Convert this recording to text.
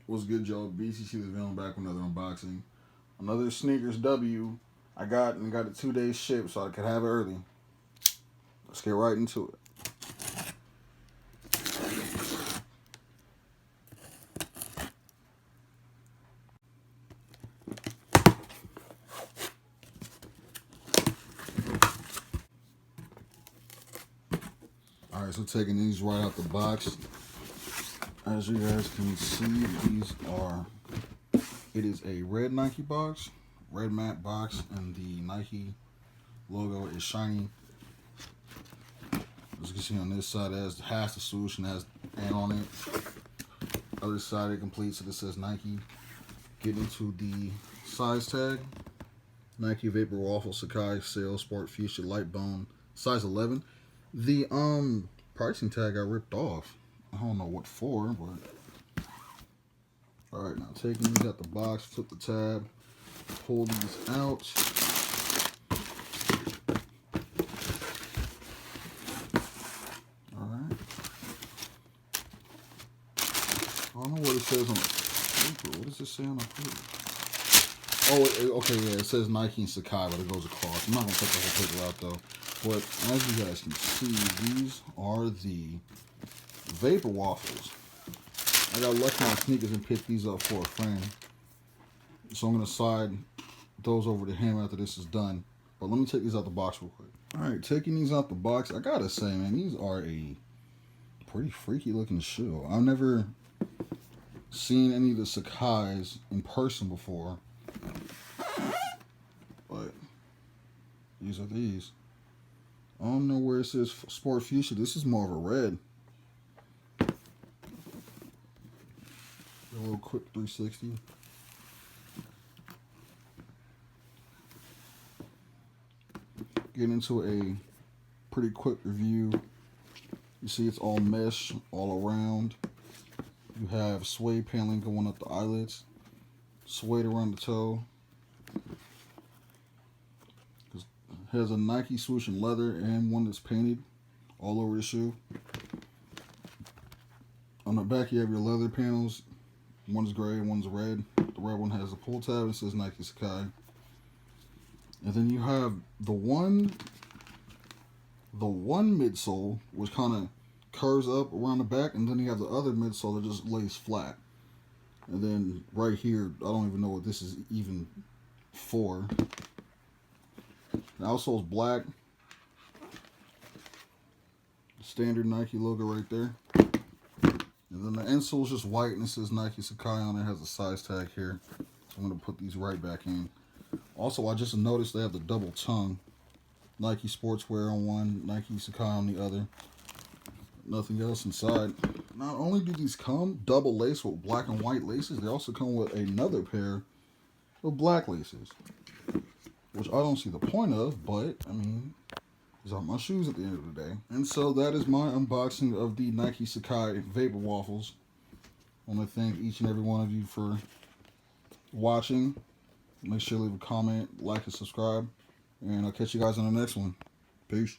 What's good, Joe? BCC the villain back with another unboxing. Another sneakers W. I got it 2 days shipped so I could have it early. Let's get right into it. Alright, so taking these right out the box. As you guys can see, it is a red Nike box, red matte box, and the Nike logo is shiny. As you can see on this side, it has the swoosh and has and on it. Other side, it completes it. It says Nike. Get into the size tag. Nike Vaporwaffle Sacai lSport Fuscia light bone, size 11. The pricing tag got ripped off. I don't know what for, but alright, now taking these out the box, flip the tab, pull these out. Alright. I don't know what it says on the paper. What does it say on the paper? Oh, okay, yeah, it says Nike and Sacai, but it goes across. I'm not going to take the whole paper out, though. But as you guys can see, these are the Vaporwaffles. I got lucky on sneakers and picked these up for a friend. So I'm going to slide those over to him after this is done. But let me take these out the box real quick. Alright, taking these out the box, I got to say, man, these are a pretty freaky looking shoe. I've never seen any of the Sacai's in person before. But these are these. I don't know where it says Sport Fuscia. This is more of a red. A little quick 360. Get into a pretty quick review. You see it's all mesh all around. You have suede paneling going up the eyelets. Suede around the toe. It has a Nike swoosh in leather and one that's painted all over the shoe. On the back you have your leather panels. One's gray, one's red. The red one has a pull tab and it says Nike Sacai. And then you have the one midsole which kind of curves up around the back, and then you have the other midsole that just lays flat. And then right here, I don't even know what this is even for. The outsole is black. Standard Nike logo right there. And then the insole is just white and it says Nike Sacai on it. It has a size tag here. So I'm going to put these right back in. Also, I just noticed they have the double tongue. Nike Sportswear on one, Nike Sacai on the other. Nothing else inside. Not only do these come double laced with black and white laces, they also come with another pair of black laces. Which I don't see the point of, but, I mean, these aren't my shoes at the end of the day. And so that is my unboxing of the Nike Sacai Vaporwaffles. I want to thank each and every one of you for watching. Make sure to leave a comment, like, and subscribe. And I'll catch you guys on the next one. Peace.